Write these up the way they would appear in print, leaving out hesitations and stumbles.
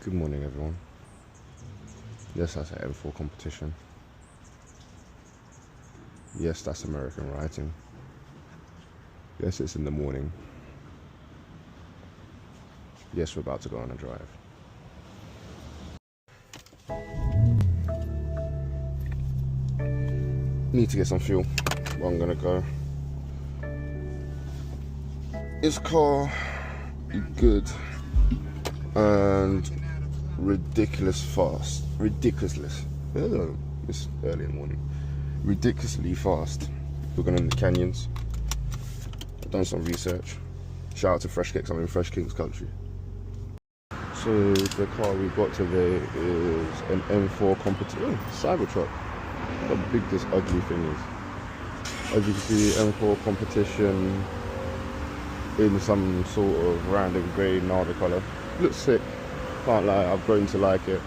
Good morning, everyone. Yes, that's an M4 Competition. Yes, that's American writing. Yes, it's in the morning. Yes, we're about to go on a drive. Need to get some fuel, but I'm gonna go. This car is good and ridiculous fast. It's early in the morning. Ridiculously fast. We're going in the canyons. I've done some research. Shout out to Fresh Kicks. I'm in Fresh Kicks country. So the car we got today is an M4 Competition. Cybertruck. Look how big this ugly thing is. As you can see, M4 Competition in some sort of random grey Nada colour. Looks sick. Can't lie, I've grown to like it.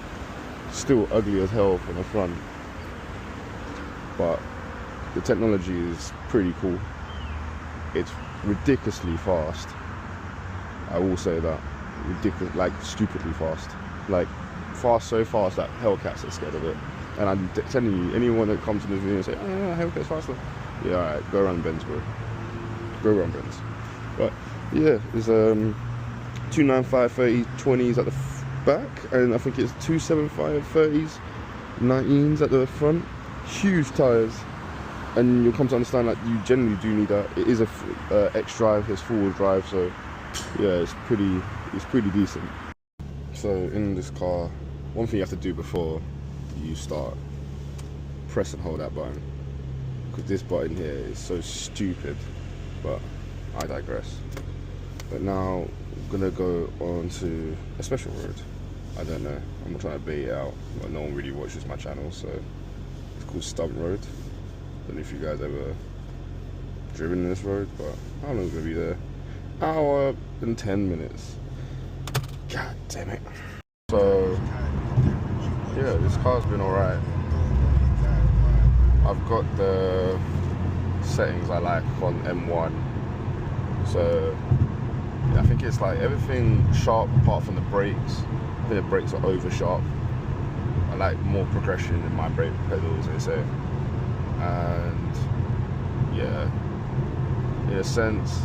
Still ugly as hell from the front, but the technology is pretty cool. It's ridiculously fast. I will say that. Ridiculous, like stupidly fast. Like fast, so fast that Hellcats are scared of it. And I'm telling you, anyone that comes to this video and say, "Oh no, Hellcat's faster," yeah, alright, go run Benz, bro. Go run Benz. But yeah, it's 295 30 20s at the back, and I think it's 275 30s 19s at the front. Huge tires, and you'll come to understand that you generally do need that. It is a X drive, it's four-wheel drive, so yeah, it's pretty decent. So in this car, one thing you have to do before you start, press and hold that button, because this button here is so stupid, but I digress. But now I'm gonna go on to a special road. I don't know, I'm not trying to bait it out, but no one really watches my channel, so it's called Stunt Road. Don't know if you guys ever driven this road, but how long is it gonna be there? Hour and 10 minutes. God damn it. So yeah, this car's been alright. I've got the settings I like on M1. So yeah, I think it's like everything sharp apart from the brakes. I think the brakes are over sharp. I like more progression in my brake pedals, they say. And yeah, in a sense,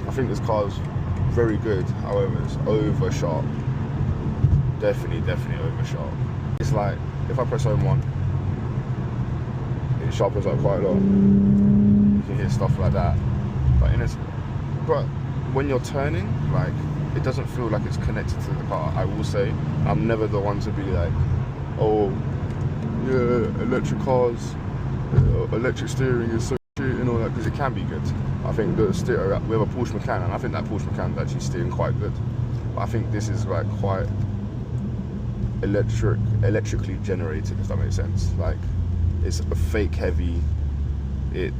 I think this car's very good. However, it's over sharp. Definitely over sharp. It's like if I press home 1, it sharpens up quite a lot. You can hear stuff like that. But when you're turning, like, it doesn't feel like it's connected to the car. I will say, I'm never the one to be like, oh yeah, electric cars, electric steering is so shit and all that, because it can be good. I think the steer, we have a Porsche Macan, and I think that Porsche Macan is actually steering quite good. But I think this is like quite electrically generated, if that makes sense. Like, it's a fake heavy. It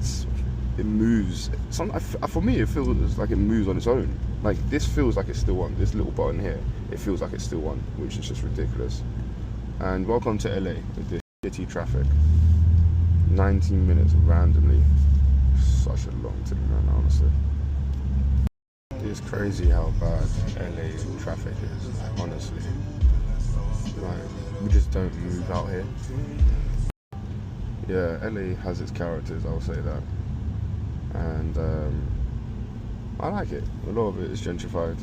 moves. For me, it feels like it moves on its own. Like, this feels like it's still on. This little button here, it feels like it's still on, which is just ridiculous. And welcome to LA with this shitty traffic. 19 minutes randomly. Such a long thing, man, honestly. It's crazy how bad LA traffic is, honestly. Like, we just don't move out here. Yeah, LA has its characters, I'll say that. And I like it. A lot of it is gentrified.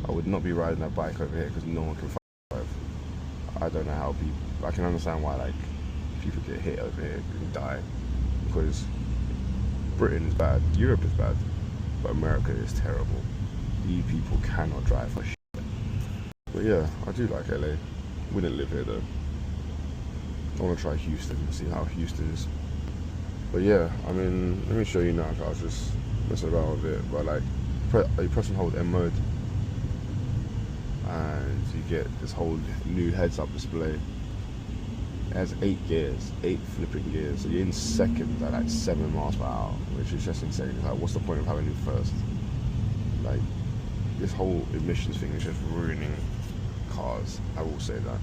I would not be riding that bike over here because no one can drive. I don't know how people. I can understand why, like, people get hit over here and die, because Britain is bad, Europe is bad, but America is terrible. You people cannot drive for shit. But yeah, I do like LA. Wouldn't live here though. I want to try Houston and see how Houston is. But yeah, I mean, let me show you now, because I was just messing around with it. But like, you press and hold M mode, and you get this whole new heads-up display. It has 8 gears, 8 flipping gears. So you're in seconds at like 7 miles per hour, which is just insane. It's like, what's the point of having it first? Like, this whole emissions thing is just ruining cars. I will say that.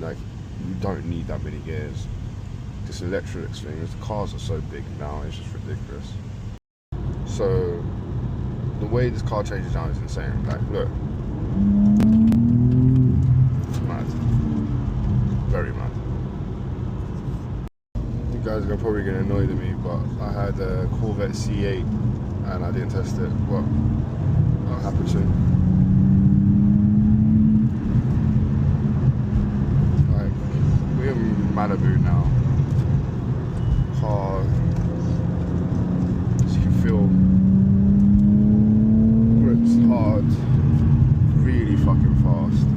Like, you don't need that many gears. This electrics thing, the cars are so big now, it's just ridiculous. So the way this car changes now is insane. Like, look. guys are probably going to annoy me, but I had a Corvette C8 and I didn't test it, but I'll happen soon. Like, we're in Malibu now. Car, as you can feel, grips hard, really fucking fast.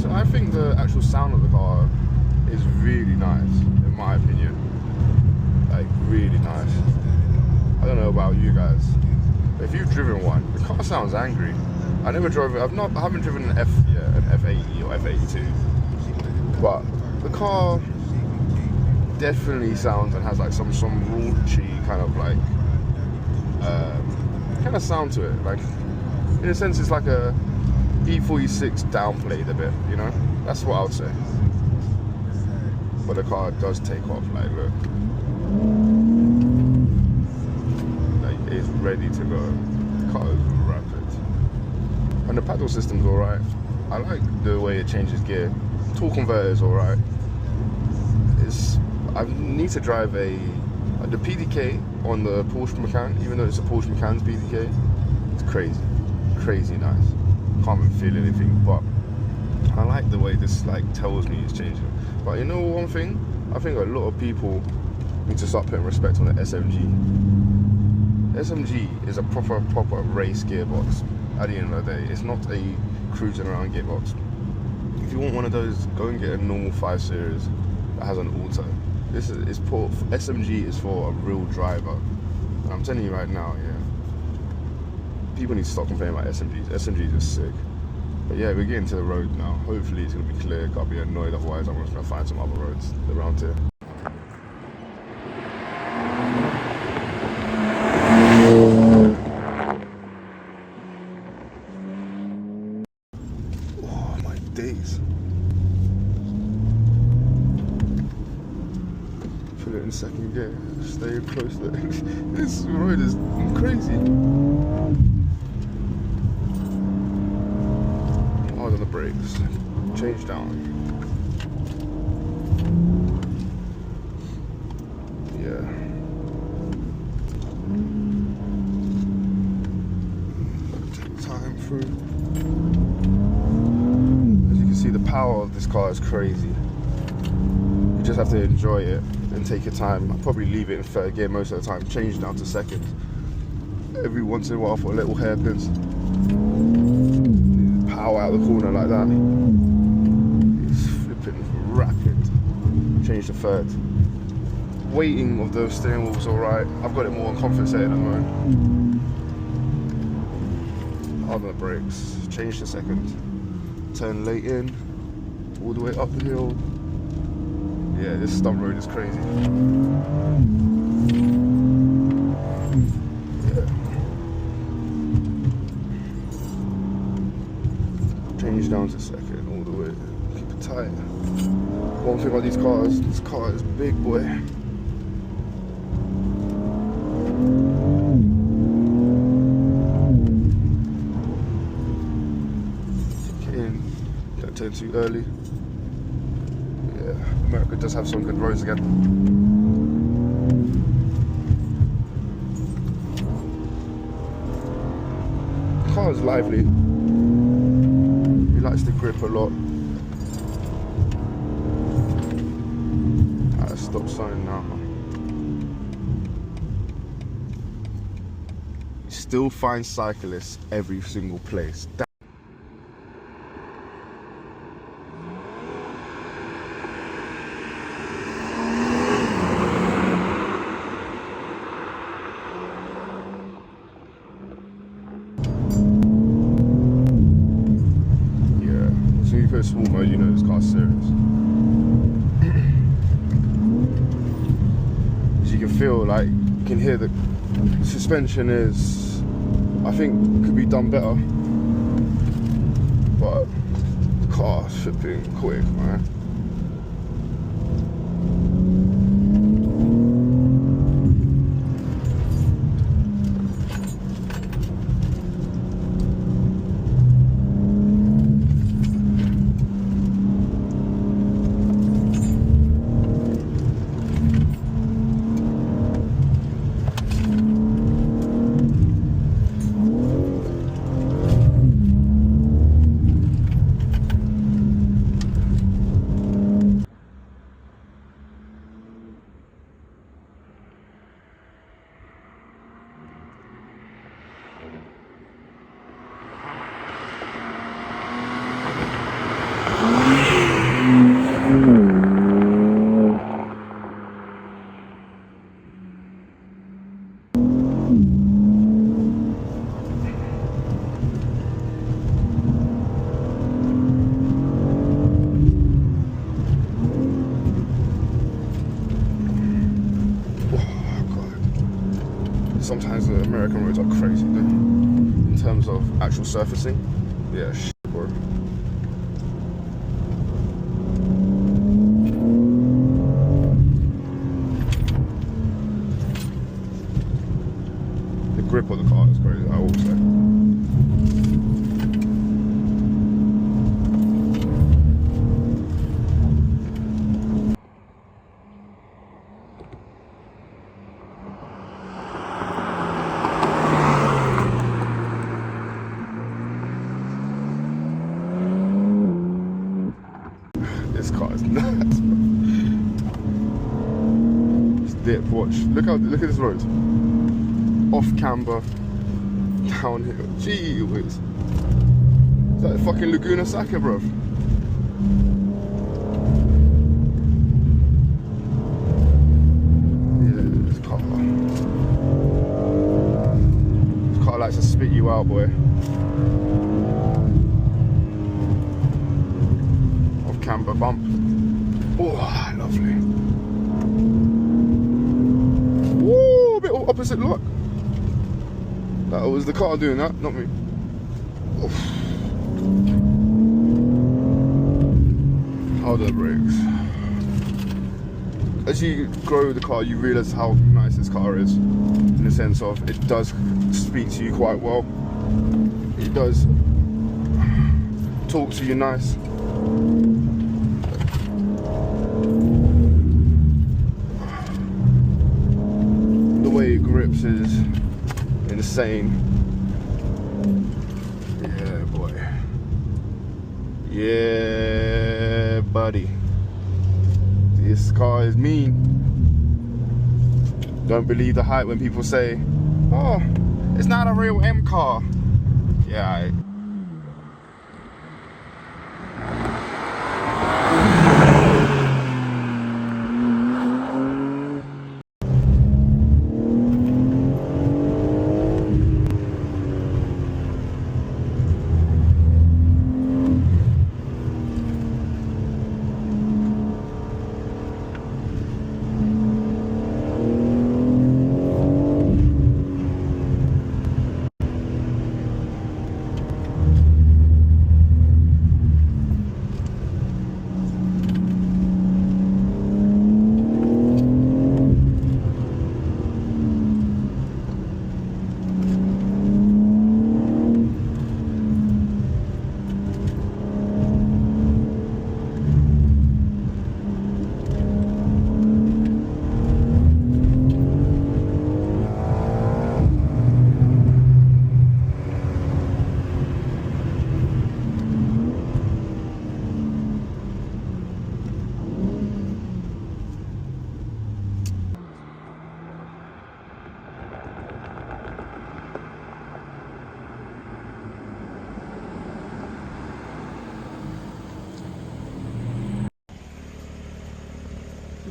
And I think the actual sound of the car is really nice, in my opinion. Like, really nice. I don't know about you guys, but if you've driven one, the car sounds angry. I never drove it. I haven't driven an F80 or F82, but the car definitely sounds and has like some raunchy kind of like kind of sound to it. Like, in a sense, it's like a E46 downplayed a bit, you know? That's what I would say. But the car does take off, like, look. Like, it's ready to go. The car is rapid. And the paddle system's alright. I like the way it changes gear. Torque converter is alright. I need to drive the PDK on the Porsche Macan, even though it's a Porsche Macan's PDK. It's crazy nice. Can't even feel anything, but I like the way this like tells me it's changing. But you know one thing, I think a lot of people need to start putting respect on the SMG. SMG is a proper race gearbox. At the end of the day, it's not a cruising around gearbox. If you want one of those, go and get a normal 5 Series that has an auto. SMG is for a real driver, and I'm telling you right now, yeah. People need to stop complaining about SMGs. SMGs are sick. But yeah, we're getting to the road now. Hopefully it's going to be clear. Can't be annoyed, otherwise I'm just going to find some other roads around here. Oh my days. Put it in second gear. Stay close to it. This road is crazy. On the brakes, change down. Yeah. Take time through. As you can see, the power of this car is crazy. You just have to enjoy it and take your time. I'll probably leave it in third gear most of the time, change down to second. Every once in a while for little hairpins. Power out the corner like that. It's flipping rapid. Change to third. Weighting of the steering wheel's alright. I've got it more on comfort setting at the moment. Hard on the brakes. Change to second. Turn late in. All the way up the hill. Yeah, this stump road is crazy. Change down to second all the way. Keep it tight. One thing about these cars, this car is big, boy. Take it in. Don't turn too early. Yeah, America does have some good roads again. The car is lively. Likes to grip a lot. Stop sign now. You still find cyclists every single place. Small mode, you know this car's serious. As you can feel, like, you can hear the suspension is, I think, could be done better. But the car's flipping quick, man. sometimes the American roads are crazy though, in terms of actual surfacing. Yeah, shit, bro. The grip of the car is crazy, I will say. This car is nuts, bro. It's dip, watch. Look at this road. Off camber, downhill. Gee whiz. It's like fucking Laguna Seca, bro. Yeah, this car likes to spit you out, boy. Camber bump. Oh, lovely. Woo, a bit opposite look. That was the car doing that, not me. Oof. Hold the brakes. As you grow the car, you realise how nice this car is, in the sense of it does speak to you quite well. It does talk to you nice. Grips is insane. Yeah, boy. Yeah, buddy. This car is mean. Don't believe the hype when people say, oh, it's not a real M car. Yeah,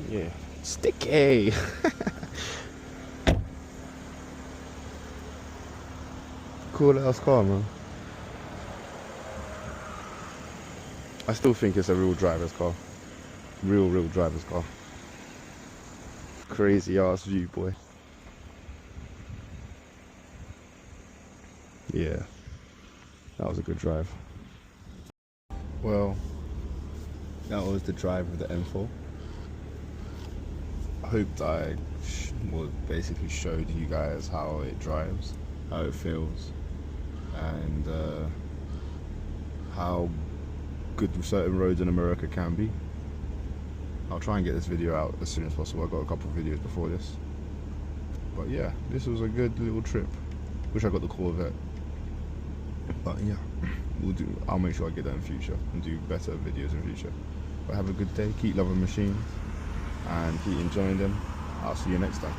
yeah, sticky. Cool ass car, man. I still think it's a real driver's car. Real driver's car. Crazy ass view, boy. Yeah, that was a good drive. Well, that was the drive of the M4. I hope I basically showed you guys how it drives, how it feels, and how good certain roads in America can be. I'll try and get this video out as soon as possible. I've got a couple of videos before this. But yeah, this was a good little trip. Wish I got the Corvette. But yeah, I'll make sure I get that in future and do better videos in future. But have a good day, keep loving machines and keep enjoying them. I'll see you next time.